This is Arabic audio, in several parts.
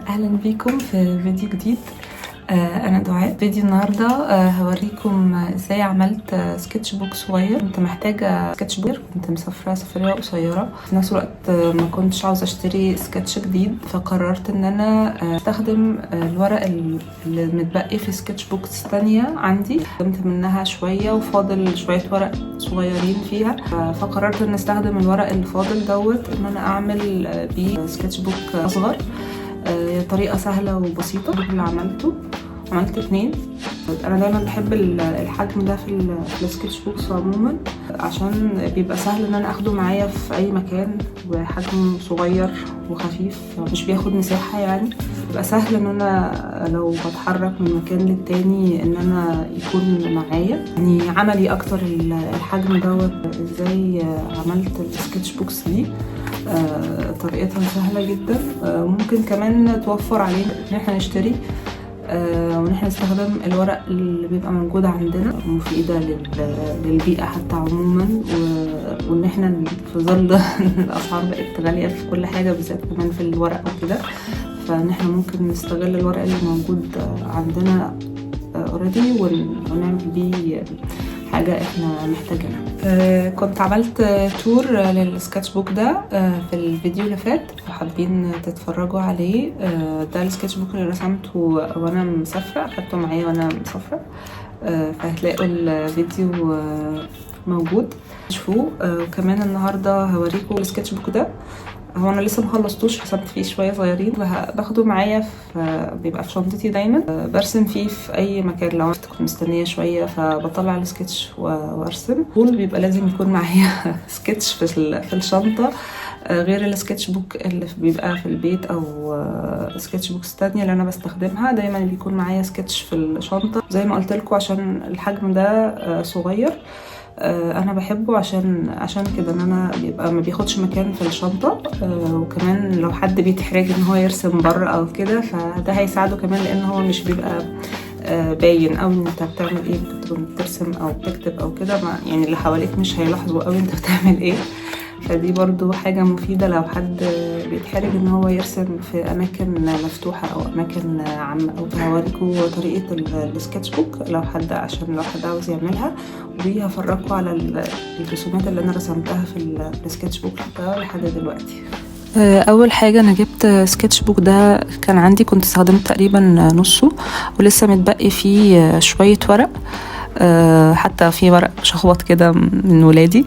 اهلا بيكم في فيديو جديد. انا دعاء. فيديو النهارده هوريكم ازاي عملت سكتش بوك صغير. كنت محتاجه سكتش بوك، كنت مسافره سفريه قصيره، في نفس الوقت ما كنتش عاوزه اشتري سكتش جديد، فقررت ان انا استخدم الورق اللي متبقي في سكتش بوكس تانية عندي. استخدمت منها شويه وفاضل شويه ورق صغيرين فيها، فقررت ان استخدم الورق اللي فاضل دوت ان انا اعمل بيه سكتش بوك اصغر. طريقة سهلة وبسيطة. اللي عملت 2. انا دايما بحب الحجم ده في السكتش بوكس عموما، عشان بيبقى سهل ان انا اخده معايا في اي مكان، وحجم صغير وخفيف مش بياخد مساحة، يعني بيبقى سهل ان انا لو بتحرك من مكان للتاني ان انا يكون معايا. يعني عملي اكتر الحجم دوت. ازاي عملت السكتش بوكس دي؟ طريقتها سهلة جدا. ممكن كمان توفر علينا ان احنا نشتري وان احنا نستخدم الورق اللي بيبقى موجود عندنا، مفيدة للبيئة حتى عموما، وان احنا في ظل الاسعار بقت غالية في كل حاجة، بالذات كمان في الورق وكده، فان احنا ممكن نستغل الورق اللي موجود عندنا اوريدي ونعمل بيه حاجة احنا محتاجينها. كنت عملت تور للسكتش بوك ده في الفيديو اللي فات، حابين تتفرجوا عليه. ده السكتش بوك اللي رسمته وانا مسافرة، اخدته معايا وانا مسافرة، فهتلاقوا الفيديو موجود شوفوه. وكمان النهاردة هوريكم السكتش بوك ده. هو انا لسه مخلصتوش، رسمت فيه شويه صغيرين، باخده معايا بيبقى في شنطتي دايما. برسم فيه في اي مكان. لو كنت مستنيه شويه فبطلع السكتش وارسم. طول بيبقى لازم يكون معايا سكتش في الشنطه، غير السكتش بوك اللي بيبقى في البيت او سكتش بوكس تانية اللي انا بستخدمها. دايما بيكون معايا سكتش في الشنطه زي ما قلت لكم، عشان الحجم ده صغير. انا بحبه عشان كده ان انا بيبقى ما بياخدش مكان في الشنطه. وكمان لو حد بيتحرج ان هو يرسم بره او كده، فده هيساعده كمان، لان هو مش بيبقى باين او انت بتعمل ايه. بتكون بترسم او بتكتب او كده، يعني اللي حواليك مش هيلاحظوا قوي انت بتعمل ايه. فدي برضو حاجة مفيدة لو حد بيتحرج ان هو يرسم في اماكن مفتوحة او اماكن عامة. او هوريكم طريقة السكتش بوك عشان لو حد عاوز يعملها، وهفرجكم على الرسومات اللي انا رسمتها في السكتش بوك ده لحد دلوقتي. اول حاجه انا جبت سكتش بوك ده، كان عندي كنت استخدمت تقريبا نصه، ولسه متبقي فيه شويه ورق. حتى في ورق شخبط كده من ولادي.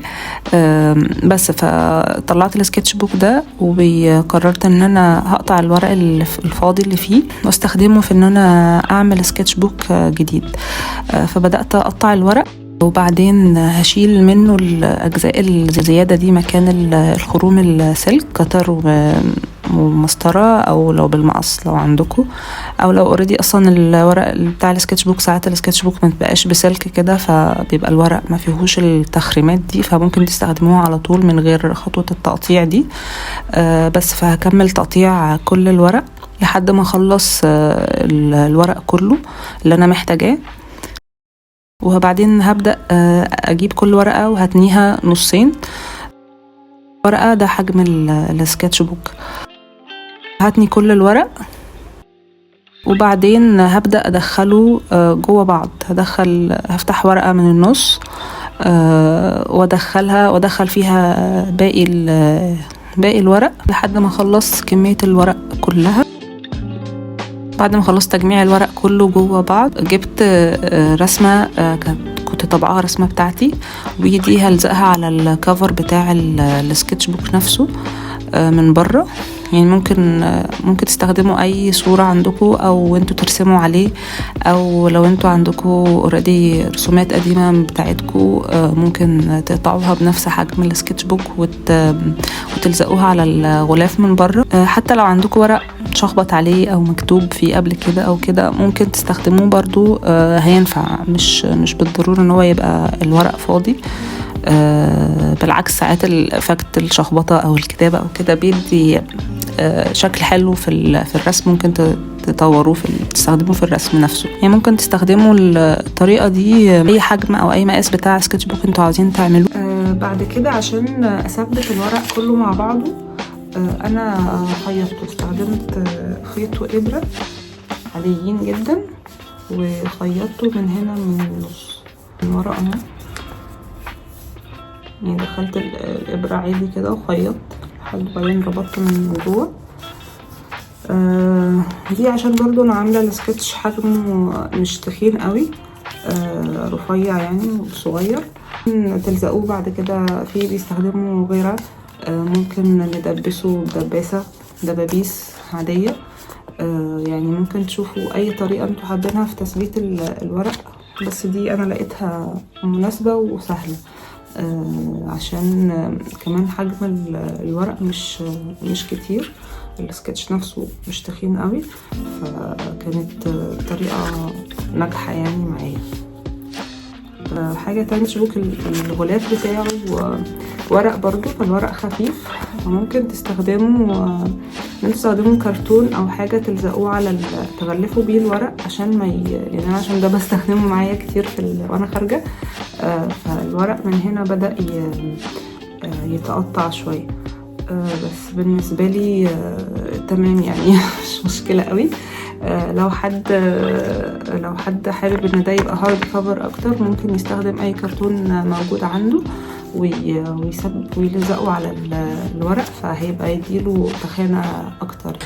بس فطلعت السكتش بوك ده، وقررت ان انا هقطع الورق الفاضي اللي فيه واستخدمه في ان انا اعمل سكتش بوك جديد. فبدأت اقطع الورق، وبعدين هشيل منه الأجزاء الزيادة دي مكان الخروم السلك، كتر ومسطرة، أو لو بالمقص لو عندكم، أو لو اوريدي أصلا الورق بتاع السكتش بوك. ساعات السكتش بوك متبقاش بسلك كده، فبيبقى الورق ما فيهوش التخريمات دي، فممكن تستخدموه على طول من غير خطوة التقطيع دي. بس فهكمل تقطيع كل الورق لحد ما أخلص الورق كله اللي أنا محتاجاه. وبعدين هبدأ أجيب كل ورقة وهتنيها نصين. ورقة ده حجم السكتش بوك. هتني كل الورق، وبعدين هبدأ أدخله جوه بعض. هفتح ورقة من النص وأدخل فيها باقي الورق لحد ما أخلص كمية الورق كلها. بعد ما خلصت تجميع الورق كله جوه بعض، جبت رسمة كنت طبعها رسمة بتاعتي، ودي هلزقها على الكفر بتاع السكتش بوك نفسه من بره. يعني ممكن تستخدموا اي صورة عندكم، او انتوا ترسموا عليه، او لو انتوا عندكم اوريدي رسومات قديمة بتاعتكم ممكن تقطعوها بنفس حجم السكتش بوك وتلزقوها على الغلاف من بره. حتى لو عندكم ورق شخبط عليه او مكتوب فيه قبل كده او كده، ممكن تستخدموه برضو، هينفع. مش بالضرورة ان هو يبقى الورق فاضي. بالعكس، ساعات الافكت الشخبطة او الكتابة او كده بيدي شكل حلو في الرسم. ممكن تطوروه تستخدموه في الرسم نفسه. يعني ممكن تستخدموا الطريقة دي اي حجم او اي مقاس بتاع سكتش بوك انتوا عاوزين تعملوه. بعد كده عشان اثبت الورق كله مع بعضه، انا خيطته، استخدمت خيط وابره عاديين جدا، وخيطته من هنا من النص من ورا اهو، يعني دخلت الابره عادي كده وخيطت لحد بعدين ربطته من جوه. دي عشان برضو انا عامله السكتش حجمه مش تخين قوي، رفيع يعني صغير. تلزقوه بعد كده في بيستخدموا غيره، ممكن ندبسه بدباسه دبابيس عاديه. يعني ممكن تشوفوا اي طريقه انتوا حابينها في تثبيت الورق، بس دي انا لقيتها مناسبه وسهله، عشان كمان حجم الورق مش كتير، السكتش نفسه مش تخين قوي، فكانت طريقه ناجحه يعني معايا. حاجه تانية شبوك الغلاف بتاعه ورق برضو، فالورق خفيف، فممكن تستخدموا كرتون او حاجه تلزقوه على تغلفوا بيه الورق عشان ما يعني انا عشان ده بستخدمه معايا كتير وانا خارجه، فالورق من هنا بدأ يتقطع شويه، بس بالنسبه لي تمام يعني مش مشكله قوي. لو حد حابب ان ده يبقى هارد كفر اكتر، ممكن يستخدم اي كرتون موجود عنده ويلزقه على الورق، فهيبقى يديله تخانة اكتر.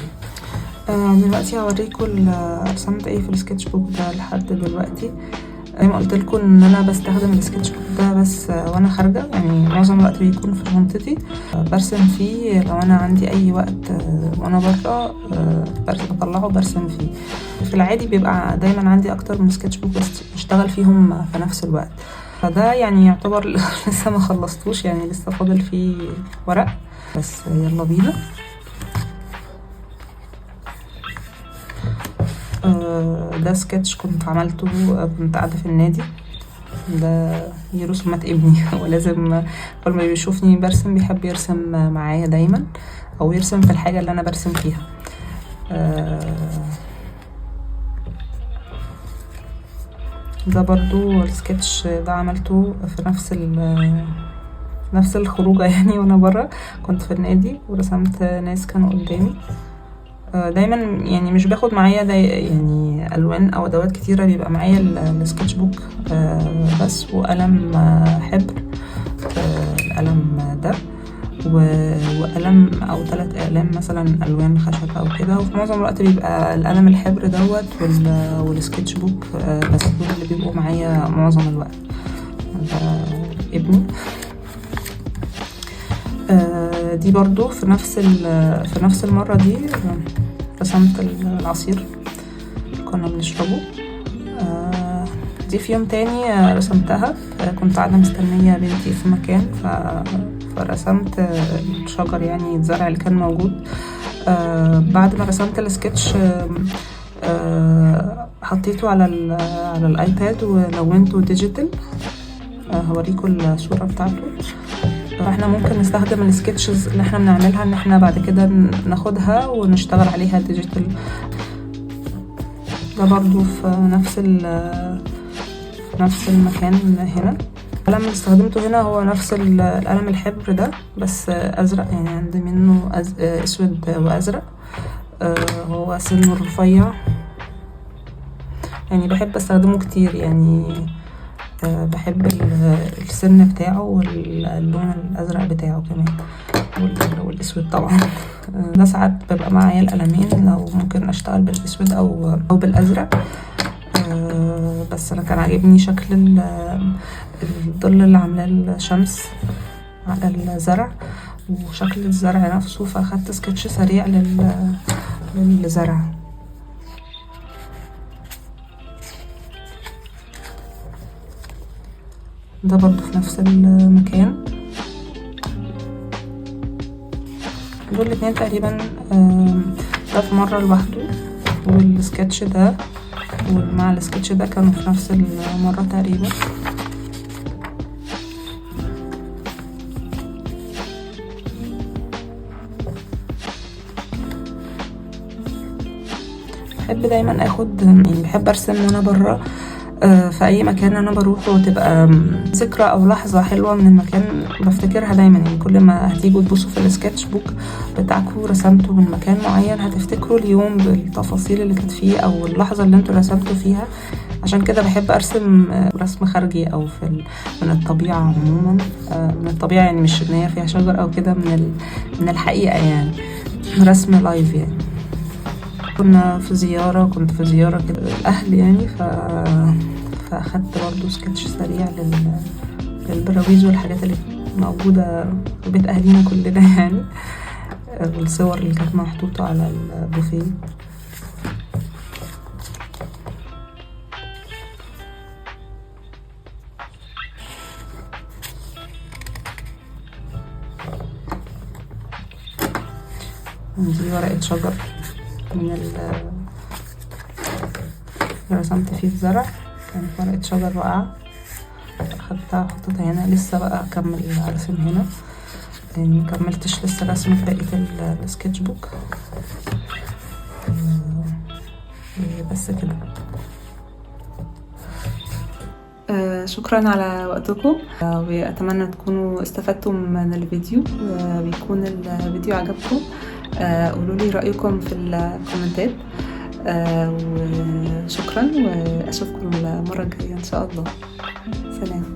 دلوقتي هوريكم رسمت ايه في السكتش بوك ده لحد دلوقتي. زي ما قلت لكم ان انا بستخدم السكتش بوك ده بس وانا خارجه، يعني معظم الوقت بيكون في شنطتي، برسم فيه لو انا عندي اي وقت وانا بره بطلعه برسم فيه. في العادي بيبقى دايما عندي اكتر من سكتش بوك بس بشتغل فيهم في نفس الوقت، فده يعني يعتبر لسه ما خلصتوش، يعني لسه فاضل فيه ورق، بس يلا بينا. ده سكتش كنت عملته، كنت قاعدة في النادي، ده دي رسومات ابني هو لازم كل ما بيشوفني برسم بيحب يرسم معايا دايما، او يرسم في الحاجة اللي انا برسم فيها. ده برضو السكتش ده عملته في نفس الخروجة يعني، وانا برا كنت في النادي ورسمت ناس كانوا قدامي. دايما يعني مش باخد معايا يعني الوان او ادوات كتيره، بيبقى معايا السكتش بوك بس، وقلم حبر، القلم ده وقلم او 3 اقلام مثلا الوان خشب او كده، وفي معظم الوقت بيبقى القلم الحبر دوت والسكتش بوك بس، دول اللي بيبقوا معايا معظم الوقت. ده ابني. دي برضو في نفس المرة دي رسمت العصير كنا بنشربه. دي في يوم تاني رسمتها، كنت قاعدة مستنية بنتي في مكان، فرسمت الشجر يعني الزرع اللي كان موجود. بعد ما رسمت السكتش حطيته على الايباد ولونته ديجيتال، هوريكم الصورة بتاعته. احنا ممكن نستخدم السكتشز اللي احنا بنعملها ان احنا بعد كده ناخدها ونشتغل عليها ديجيتال. ده برضو في نفس المكان هنا. القلم اللي استخدمته هنا هو نفس القلم الحبر ده بس ازرق، يعني عندي منه اسود وازرق. هو سنه رفيع، يعني بحب استخدمه كتير، يعني بحب السن بتاعه واللون الازرق بتاعه كمان والاسود طبعا. ده ساعات ببقى معايا القلمين، لو ممكن اشتغل بالاسود او بالازرق. بس انا كان عاجبني شكل الظل اللي عاملاه الشمس على الزرع وشكل الزرع نفسه، فاخدت سكتش سريع للزرع. ده برضو في نفس المكان. دول الاتنين تقريبا، ده في مرة لوحده، والسكتش ده ومع السكتش ده كانوا في نفس المرة تقريبا. بحب دايما اخد، يعني بحب ارسم وانا برا في اي مكان انا بروحه، وتبقى ذكرى او لحظه حلوه من المكان بفتكرها دايما. يعني كل ما هتيجوا تبصوا في السكتش بوك بتاعكم رسمته من مكان معين هتفتكروا اليوم بالتفاصيل اللي كانت فيه او اللحظه اللي انتوا رسمتوا فيها. عشان كده بحب ارسم رسم خارجي او من الطبيعه عموما. من الطبيعه يعني مش ان هي فيها شجر او كده، من الحقيقه يعني، رسم لايف يعني. كنت في زياره كده الاهل يعني، فاخدت برضو سكتش سريع للبراويز والحاجات اللي موجوده في بيت اهلينا كلنا يعني، والصور اللي كانت محطوطه على البوفيه. دي ورقة شجر من رسمت فيه الزرع، كانت ورقة شجر واقعة اخدتها وحطيتها هنا. لسه بقى اكمل ارسم هنا يعني، مكملتش لسه رسم في بقية السكتش بوك. بس كده. شكرا على وقتكم، واتمنى تكونوا استفدتم من الفيديو، ويكون الفيديو عجبكم. قولوا لي رايكم في الكومنتات، وشكرا، واشوفكم المره الجايه ان شاء الله. سلام.